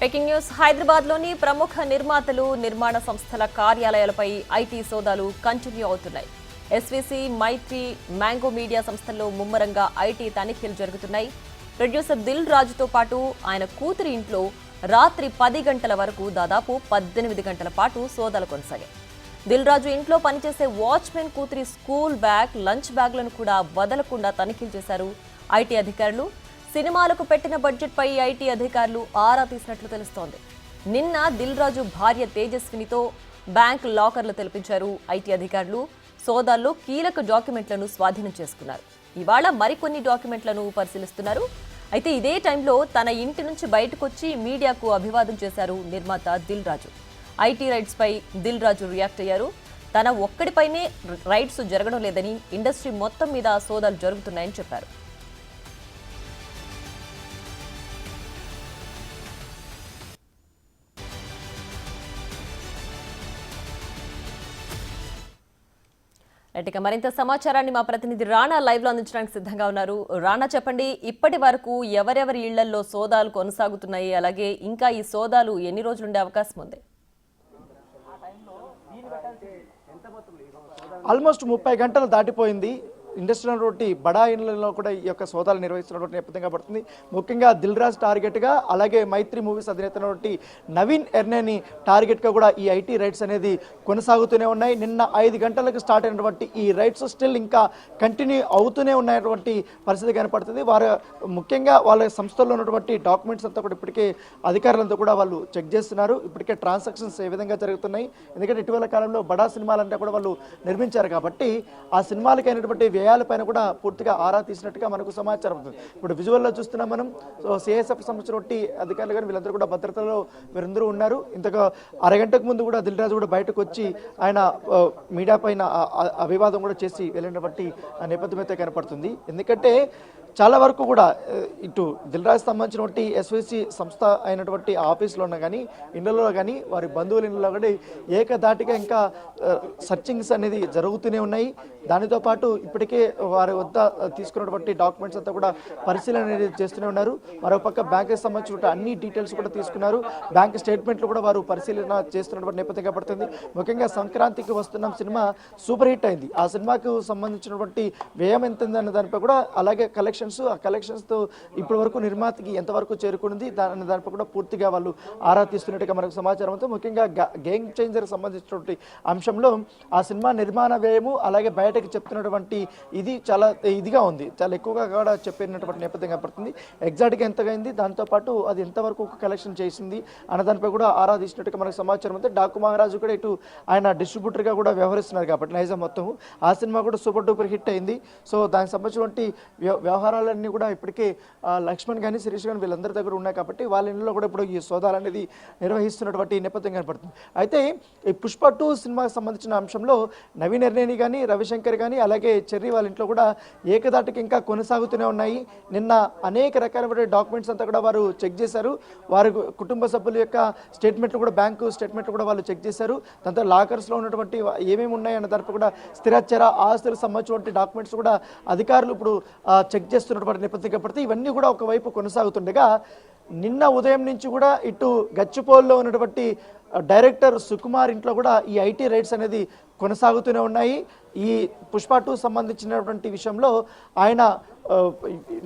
Breaking news హైదరాబాద్లోని ప్రముఖ నిర్మాతలు నిర్మాణ సంస్థల కార్యాలయాలపై ఐటీ సోదాలు కంటిన్యూ అవుతున్నాయి. ఎస్వీసీ, మైత్రి, మ్యాంగో మీడియా సంస్థల్లో ముమ్మరంగా ఐటీ తనిఖీలు జరుగుతున్నాయి. ప్రొడ్యూసర్ దిల్ రాజుతో పాటు ఆయన కూతురి ఇంట్లో రాత్రి 10 గంటల వరకు దాదాపు 18 గంటల పాటు సోదాలు కొనసాగాయి. దిల్ రాజు ఇంట్లో పనిచేసే వాచ్మెన్ కూతురి స్కూల్ బ్యాగ్, లంచ్ బ్యాగ్లను కూడా వదలకుండా తనిఖీలు చేశారు ఐటీ అధికారులు. సినిమాలకు పెట్టిన బడ్జెట్ పై ఐటీ అధికారులు ఆరా తీసినట్లు తెలుస్తోంది. నిన్న దిల్ రాజు భార్య తేజస్వినితో బ్యాంక్ లాకర్లు తెరిపించారు ఐటీ అధికారులు. సోదాల్లో కీలక డాక్యుమెంట్లను స్వాధీనం చేసుకున్నారు. ఇవాళ మరికొన్ని డాక్యుమెంట్లను పరిశీలిస్తున్నారు. అయితే ఇదే టైంలో తన ఇంటి నుంచి బయటకొచ్చి మీడియాకు అభివాదం చేశారు నిర్మాత దిల్ రాజు. ఐటీ రైట్స్ పై దిల్ రాజు రియాక్ట్ అయ్యారు. తన ఒక్కడిపైనే రైట్స్ జరగడం లేదని, ఇండస్ట్రీ మొత్తం మీద సోదాలు జరుగుతున్నాయని చెప్పారు. ఇక మరింత సమాచారాన్ని మా ప్రతినిధి రాణా లైవ్ లో అందించడానికి సిద్ధంగా ఉన్నారు. రాణా, చెప్పండి, ఇప్పటి వరకు ఎవరెవరి ఇళ్లలో సోదాలు కొనసాగుతున్నాయి, అలాగే ఇంకా ఈ సోదాలు ఎన్ని రోజులు ఉండే అవకాశం ఉంది? ఆల్మోస్ట్ 30 గంటలు దాటిపోయింది. ఇండస్ట్రియల్ రోడ్డు బడా ఇళ్లలో కూడా ఈ యొక్క సోదాలు నిర్వహిస్తున్నటువంటి నేపథ్యంగా పడుతుంది. ముఖ్యంగా దిల్ రాజ్ టార్గెట్గా, అలాగే మైత్రి మూవీస్ అధినేత నవీన్ ఎర్నేని టార్గెట్గా కూడా ఈ ఐటీ రైట్స్ అనేది కొనసాగుతూనే ఉన్నాయి. నిన్న 5 గంటలకు స్టార్ట్ అయినటువంటి ఈ రైట్స్ స్టిల్ ఇంకా కంటిన్యూ అవుతూనే ఉన్నటువంటి పరిస్థితి కనపడుతుంది. వారు ముఖ్యంగా వాళ్ళ సంస్థల్లో ఉన్నటువంటి డాక్యుమెంట్స్ అంతా కూడా ఇప్పటికే అధికారులంతా కూడా వాళ్ళు చెక్ చేస్తున్నారు. ఇప్పటికే ట్రాన్సాక్షన్స్ ఏ విధంగా జరుగుతున్నాయి, ఎందుకంటే ఇటీవల కాలంలో బడా సినిమాలంటే కూడా వాళ్ళు నిర్మించారు కాబట్టి ఆ సినిమాలకి అయినటువంటి వ్యయాలపైన కూడా పూర్తిగా ఆరా తీసినట్టుగా మనకు సమాచారం అవుతుంది. ఇప్పుడు విజువల్లో చూస్తున్నాం మనం. సిఎస్ఎఫ్ సంబంధించినటువంటి అధికారులు కానీ వీళ్ళందరూ కూడా భద్రతలో వీరందరూ ఉన్నారు. ఇంతగా అరగంటకు ముందు కూడా దిల్ రాజు కూడా బయటకు వచ్చి ఆయన మీడియా పైన అభివాదం కూడా చేసి వెళ్ళినటువంటి నేపథ్యం అయితే కనపడుతుంది. ఎందుకంటే చాలా వరకు కూడా ఇటు దిల్ రాజు సంబంధించినటువంటి ఎస్వీసీ సంస్థ అయినటువంటి ఆఫీస్లో ఉన్న కానీ, ఇళ్లలో కానీ, వారి బంధువుల ఇళ్లలో కానీ ఏకధాటిగా ఇంకా సర్చింగ్స్ అనేది జరుగుతూనే ఉన్నాయి. దానితో పాటు ఇప్పటికే వారి వద్ద తీసుకున్నటువంటి డాక్యుమెంట్స్ అంతా కూడా పరిశీలన అనేది చేస్తూనే ఉన్నారు. మరోపక్క బ్యాంకుకి సంబంధించిన అన్ని డీటెయిల్స్ కూడా తీసుకున్నారు. బ్యాంక్ స్టేట్మెంట్లు కూడా వారు పరిశీలన చేస్తున్నటువంటి నేపథ్యంగా పడుతుంది. ముఖ్యంగా సంక్రాంతికి వస్తున్న సినిమా సూపర్ హిట్ అయింది. ఆ సినిమాకు సంబంధించినటువంటి వ్యయం ఎంత ఉంది అన్న దానిపై కూడా, అలాగే ఆ కలెక్షన్స్తో ఇప్పటి వరకు నిర్మాతకి ఎంతవరకు చేరుకుంది దానిపై కూడా పూర్తిగా వాళ్ళు ఆరా తీస్తున్నట్టుగా మనకు సమాచారం ఉంది. ముఖ్యంగా గేమ్ చేంజర్ సంబంధించినటువంటి అంశంలో ఆ సినిమా నిర్మాణ వ్యయము, అలాగే బయటకు చెప్తున్నటువంటి ఇది చాలా ఇదిగా ఉంది, చాలా ఎక్కువగా కూడా చెప్పినటువంటి నేపథ్యంగా పడుతుంది. ఎగ్జాక్ట్గా ఎంత అయింది, దాంతోపాటు అది ఎంతవరకు కలెక్షన్ చేసింది అన్న దానిపై కూడా ఆరా తీసినట్టుగా మనకు సమాచారం ఉంది. డాకు మహారాజు కూడా ఇటు ఆయన డిస్ట్రిబ్యూటర్గా కూడా వ్యవహరిస్తున్నారు కాబట్టి నైజాం మొత్తం ఆ సినిమా కూడా సూపర్ డూపర్ హిట్ అయింది. సో దానికి సంబంధించినటువంటి వ్యవహారాలన్నీ కూడా ఇప్పటికే లక్ష్మణ్ కానీ, శిరీష్ కానీ వీళ్ళందరి దగ్గర ఉన్నాయి కాబట్టి వాళ్ళ ఇంట్లో కూడా ఇప్పుడు ఈ సోదాలు అనేది నిర్వహిస్తున్నటువంటి నేపథ్యం కనపడుతుంది. అయితే ఈ పుష్ప 2 సినిమాకి సంబంధించిన అంశంలో నవీన్ ఎర్నేని కానీ, రవిశంకర్ కానీ, అలాగే చెర్రీ వాళ్ళ ఇంట్లో కూడా ఏకదాటికి ఇంకా కొనసాగుతూనే ఉన్నాయి. నిన్న అనేక రకాలైన డాక్యుమెంట్స్ అంతా కూడా వారు చెక్ చేశారు. వారి కుటుంబ సభ్యుల యొక్క స్టేట్మెంట్లు కూడా, బ్యాంకు స్టేట్మెంట్లు కూడా వాళ్ళు చెక్ చేశారు. దాంతో లాకర్స్లో ఉన్నటువంటి ఏమేమి ఉన్నాయి అన్న దానిపై కూడా స్థిరచర ఆస్తులకు సంబంధించినటువంటి డాక్యుమెంట్స్ కూడా అధికారులు ఇప్పుడు చెక్ చేస్తున్నటువంటి నేపథ్యంగా పడితే ఇవన్నీ కూడా ఒకవైపు కొనసాగుతుండగా, నిన్న ఉదయం నుంచి కూడా ఇటు గచ్చిపోల్లో ఉన్నటువంటి డైరెక్టర్ సుకుమార్ ఇంట్లో కూడా ఈ ఐటీ రైట్స్ అనేది కొనసాగుతూనే ఉన్నాయి. ఈ పుష్ప 2 సంబంధించినటువంటి విషయంలో ఆయన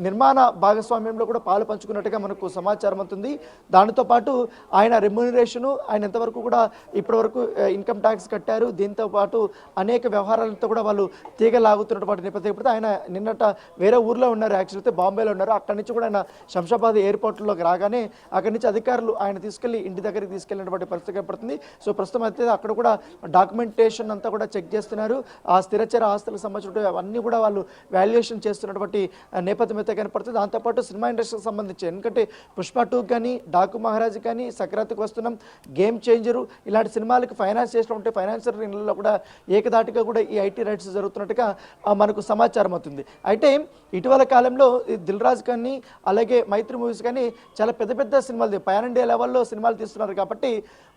నిర్మాణ భాగస్వామ్యంలో కూడా పాలు పంచుకున్నట్టుగా మనకు సమాచారం అవుతుంది. దానితో పాటు ఆయన రెమ్యూనరేషను, ఆయన ఎంతవరకు కూడా ఇప్పటివరకు ఇన్కమ్ ట్యాక్స్ కట్టారు. దీంతో పాటు అనేక వ్యవహారాలతో కూడా వాళ్ళు తీగలాగుతున్నటువంటి నేపథ్యం. ఆయన నిన్నట వేరే ఊర్లో ఉన్నారు, యాక్చువల్గా బాంబేలో ఉన్నారు. అక్కడి నుంచి కూడా ఆయన శంషాబాద్ ఎయిర్పోర్ట్లోకి రాగానే అక్కడి నుంచి అధికారులు ఆయన తీసుకెళ్లి ఇంటి దగ్గరికి తీసుకెళ్ళినటువంటి పరిస్థితి పడుతుంది. సో ప్రస్తుతం అయితే అక్కడ కూడా డాక్యుమెంటేషన్ అంతా కూడా చెక్ చేస్తున్నారు. ఆ స్థిరచర ఆస్తులకు సంబంధించిన అవన్నీ కూడా వాళ్ళు వాల్యుయేషన్ చేస్తున్నటువంటి నేపథ్యం అయితే కనపడుతుంది. దాంతోపాటు సినిమా ఇండస్ట్రీకి సంబంధించి, ఎందుకంటే పుష్ప 2 కానీ, డాకు మహారాజ్ కానీ, సంక్రాంతికి వస్తున్నాం, గేమ్ చేంజరు ఇలాంటి సినిమాలకు ఫైనాన్స్ చేసినటువంటి ఫైనాన్షియల్ రంగంలో కూడా ఏకదాటిగా కూడా ఈ ఐటీ రైట్స్ జరుగుతున్నట్టుగా మనకు సమాచారం అవుతుంది. అయితే ఇటీవల కాలంలో దిల్ రాజు కానీ, అలాగే మైత్రి మూవీస్ కానీ చాలా పెద్ద పెద్ద సినిమాలు పాన్ ఇండియా లెవెల్లో సినిమాలు తీస్తున్నారు కాబట్టి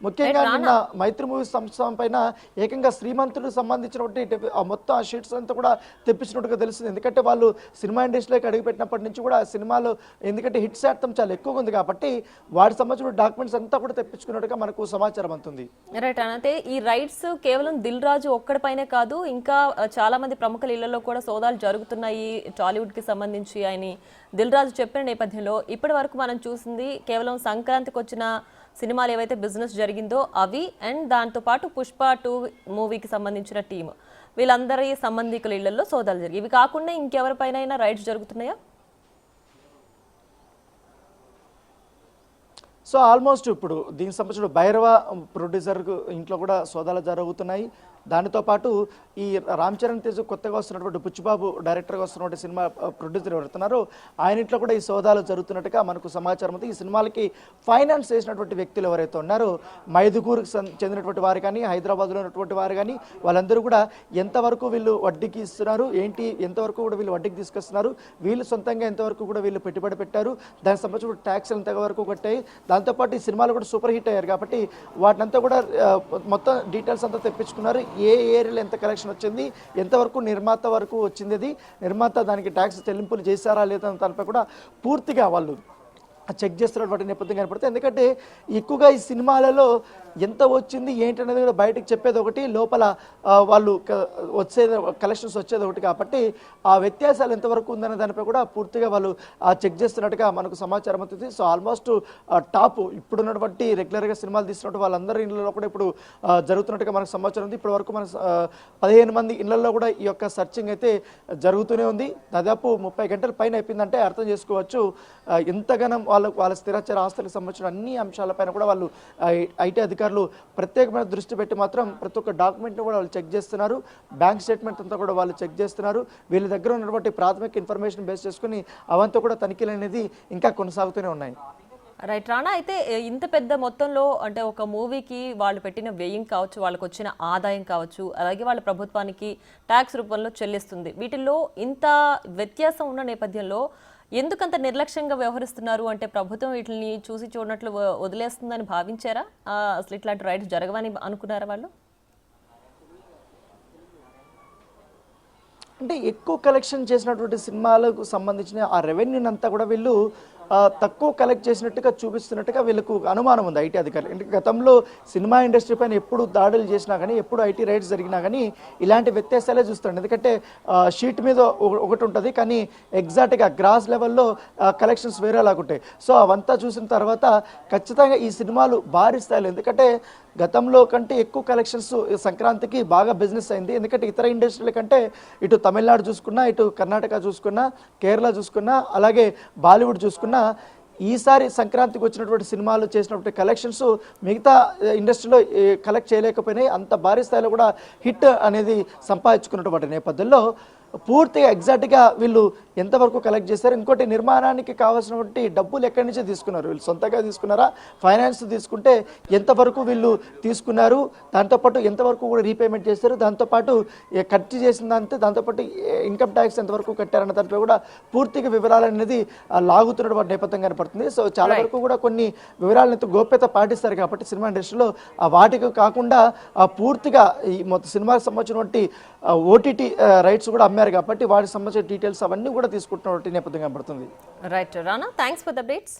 ముఖ్యంగా నిన్న మైత్రి మూవీస్ సంస్థ పైన ఏకంగా శ్రీమంతుడికి సంబంధించినటువంటి మొత్తం ఆ షీట్స్ అంతా కూడా తెప్పించినట్టుగా తెలుస్తుంది. ఎందుకంటే వాళ్ళు సినిమా ఇండస్ట్రీలోకి అడుగుపెట్టినప్పటి నుంచి కూడా సినిమాలు ఎందుకంటే హిట్ శాతం చాలా ఎక్కువగా ఉంది కాబట్టి వాటికి సంబంధించిన డాక్యుమెంట్స్ అంతా కూడా తెప్పించుకున్నట్టుగా మనకు సమాచారం అందుతుంది. రైట్. అంటే ఈ రైట్స్ కేవలం దిల్ రాజు ఒక్కడిపైనే కాదు, ఇంకా చాలా మంది ప్రముఖుల ఇళ్లలో కూడా సోదాలు జరుగుతున్నాయి టాలీవుడ్ కి సంబంధించి అని దిల్ రాజు చెప్పిన నేపథ్యంలో ఇప్పటి వరకు మనం చూసింది కేవలం సంక్రాంతికి వచ్చిన సినిమాలు ఏవైతే బిజినెస్ జరిగిందో అవి, అండ్ దాంతో పాటు పుష్ప 2 మూవీకి సంబంధించిన టీమ్, వీళ్ళందరి సంబంధికుల ఇళ్లలో సోదాలు జరిగాయి. ఇవి కాకుండా ఇంకెవరిపైన రైట్స్ జరుగుతున్నాయా? సో ఆల్మోస్ట్ ఇప్పుడు దీనికి సంబంధించిన భైరవ ప్రొడ్యూసర్ ఇంట్లో కూడా సోదాలు జరుగుతున్నాయి. దానితో పాటు ఈ రామ్ చరణ్ తేజ్ కొత్తగా వస్తున్నటువంటి పుచ్చిబాబు డైరెక్టర్గా వస్తున్నటువంటి సినిమా ప్రొడ్యూసర్ ఎవరుతున్నారో ఆయన ఇంట్లో కూడా ఈ సోదాలు జరుగుతున్నట్టుగా మనకు సమాచారం ఉంది. ఈ సినిమాలకి ఫైనాన్స్ చేసినటువంటి వ్యక్తులు ఎవరైతే ఉన్నారో మైదుగూరుకు చెందినటువంటి వారు కానీ హైదరాబాద్లో ఉన్నటువంటి వారు కానీ వాళ్ళందరూ కూడా ఎంతవరకు వీళ్ళు వడ్డీకి ఇస్తున్నారు ఏంటి, ఎంతవరకు కూడా వీళ్ళు వడ్డీకి తీసుకొస్తున్నారు, వీళ్ళు సొంతంగా ఎంతవరకు కూడా వీళ్ళు పెట్టుబడి పెట్టారు, దానికి సంబంధించిన ట్యాక్స్ ఎంతవరకు కట్టాయి, దాంతోపాటు ఈ సినిమాలు కూడా సూపర్ హిట్ అయ్యారు కాబట్టి వాటినంతా కూడా మొత్తం డీటెయిల్స్ అంతా తెప్పించుకున్నారు. ఏ ఏరియాలో ఎంత కలెక్షన్ వచ్చింది, ఎంతవరకు నిర్మాత వరకు వచ్చింది, అది నిర్మాత దానికి ట్యాక్స్ చెల్లింపులు చేశారా లేదా దానిపై కూడా పూర్తిగా వాళ్ళు చెక్ చేస్తున్నటువంటి నేపథ్యం కనపడుతుంది. ఎందుకంటే ఎక్కువగా ఈ సినిమాలలో ఎంత వచ్చింది ఏంటి అనేది కూడా బయటకు చెప్పేది ఒకటి, లోపల వాళ్ళు వచ్చేది కలెక్షన్స్ వచ్చేది ఒకటి కాబట్టి ఆ వ్యత్యాసాలు ఎంతవరకు ఉందనే దానిపై కూడా పూర్తిగా వాళ్ళు చెక్ చేస్తున్నట్టుగా మనకు సమాచారం అవుతుంది. సో ఆల్మోస్ట్ టాప్ ఇప్పుడున్నటువంటి రెగ్యులర్గా సినిమాలు తీస్తున్నట్టు వాళ్ళందరి ఇళ్లలో కూడా ఇప్పుడు జరుగుతున్నట్టుగా మనకు సమాచారం ఉంది. ఇప్పటి వరకు మన 15 మంది ఇళ్లలో కూడా ఈ యొక్క సర్చింగ్ అయితే జరుగుతూనే ఉంది. దాదాపు 30 గంటల పైన అయిపోయిందంటే అర్థం చేసుకోవచ్చు ఎంతగానో వాళ్ళ స్థిరచర ఆస్తులకు సంబంధించిన అన్ని అంశాలపైన కూడా వాళ్ళు ఐటీ అధికారులు ప్రత్యేకమైన దృష్టి పెట్టి మాత్రం ప్రతి ఒక్క డాక్యుమెంట్ని కూడా వాళ్ళు చెక్ చేస్తున్నారు. బ్యాంక్ స్టేట్మెంట్ అంతా కూడా వాళ్ళు చెక్ చేస్తున్నారు. వీళ్ళ దగ్గర ఉన్నటువంటి ప్రాథమిక ఇన్ఫర్మేషన్ బేస్ చేసుకుని అవంతా కూడా తనిఖీలు అనేది ఇంకా కొనసాగుతూనే ఉన్నాయి. రైట్ రానా, అయితే ఇంత పెద్ద మొత్తంలో అంటే ఒక మూవీకి వాళ్ళు పెట్టిన వ్యయం కావచ్చు, వాళ్ళకు వచ్చిన ఆదాయం కావచ్చు, అలాగే వాళ్ళ ప్రభుత్వానికి ట్యాక్స్ రూపంలో చెల్లిస్తుంది, వీటిల్లో ఇంత వ్యత్యాసం ఉన్న నేపథ్యంలో ఎందుకంత నిర్లక్ష్యంగా వ్యవహరిస్తున్నారు? అంటే ప్రభుత్వం వీటిని చూసి చూడనట్లు వదిలేస్తుందని భావించారా? అసలు ఇట్లాంటి రైట్స్ జరగవని అనుకున్నారా వాళ్ళు? అంటే ఎక్కువ కలెక్షన్ చేసినటువంటి సినిమాలకు సంబంధించిన ఆ రెవెన్యూని అంతా కూడా వీళ్ళు తక్కువ కలెక్ట్ చేసినట్టుగా చూపిస్తున్నట్టుగా వీళ్ళకు అనుమానం ఉంది ఐటీ అధికారులు. అంటే గతంలో సినిమా ఇండస్ట్రీ పైన ఎప్పుడు దాడులు చేసినా కానీ ఎప్పుడు ఐటీ రైట్స్ జరిగినా కానీ ఇలాంటి వ్యత్యాసాలే చూస్తాడు. ఎందుకంటే షీట్ మీద ఒకటి ఉంటుంది కానీ ఎగ్జాక్ట్గా గ్రాస్ లెవెల్లో కలెక్షన్స్ వేరేలాగుంటాయి. సో అవంతా చూసిన తర్వాత ఖచ్చితంగా ఈ సినిమాలు భారీ స్థాయిలో, ఎందుకంటే గతంలో కంటే ఎక్కువ కలెక్షన్స్ సంక్రాంతికి బాగా బిజినెస్ అయింది. ఎందుకంటే ఇతర ఇండస్ట్రీల కంటే ఇటు తమిళనాడు చూసుకున్నా, ఇటు కర్ణాటక చూసుకున్నా, కేరళ చూసుకున్నా, అలాగే బాలీవుడ్ చూసుకున్నా ఈసారి సంక్రాంతికి వచ్చినటువంటి సినిమాలు చేసినటువంటి కలెక్షన్స్ మిగతా ఇండస్ట్రీలో కలెక్ట్ చేయలేకపోయినాయి. అంత భారీ స్థాయిలో కూడా హిట్ అనేది సంపాదించుకున్నటువంటి నేపథ్యంలో పూర్తిగా ఎగ్జాక్ట్గా వీళ్ళు ఎంతవరకు కలెక్ట్ చేశారు, ఇంకోటి నిర్మాణానికి కావాల్సినటువంటి డబ్బులు ఎక్కడి నుంచి తీసుకున్నారు, వీళ్ళు సొంతంగా తీసుకున్నారా, ఫైనాన్స్ తీసుకుంటే ఎంతవరకు వీళ్ళు తీసుకున్నారు, దాంతోపాటు ఎంతవరకు కూడా రీపేమెంట్ చేశారు, దాంతోపాటు ఖర్చు చేసిందంతే దాంతోపాటు ఇన్కమ్ ట్యాక్స్ ఎంతవరకు కట్టారన్న దాంట్లో కూడా పూర్తిగా వివరాలు అనేది లాగుతున్నటువంటి నేపథ్యం కనపడుతుంది. సో చాలా వరకు కూడా కొన్ని వివరాలను గోప్యత పాటిస్తారు కాబట్టి సినిమా ఇండస్ట్రీలో వాటికి కాకుండా పూర్తిగా ఈ మొత్తం సినిమాకి సంబంధించినటువంటి ఓటీటీ రైట్స్ కూడా అమ్మారు కాబట్టి వాటికి సంబంధించిన డీటెయిల్స్ అవన్నీ కూడా తీసుకుంటున్నటువంటి నేపథ్యం కనబడుతుంది. Right Rana, thanks for the updates.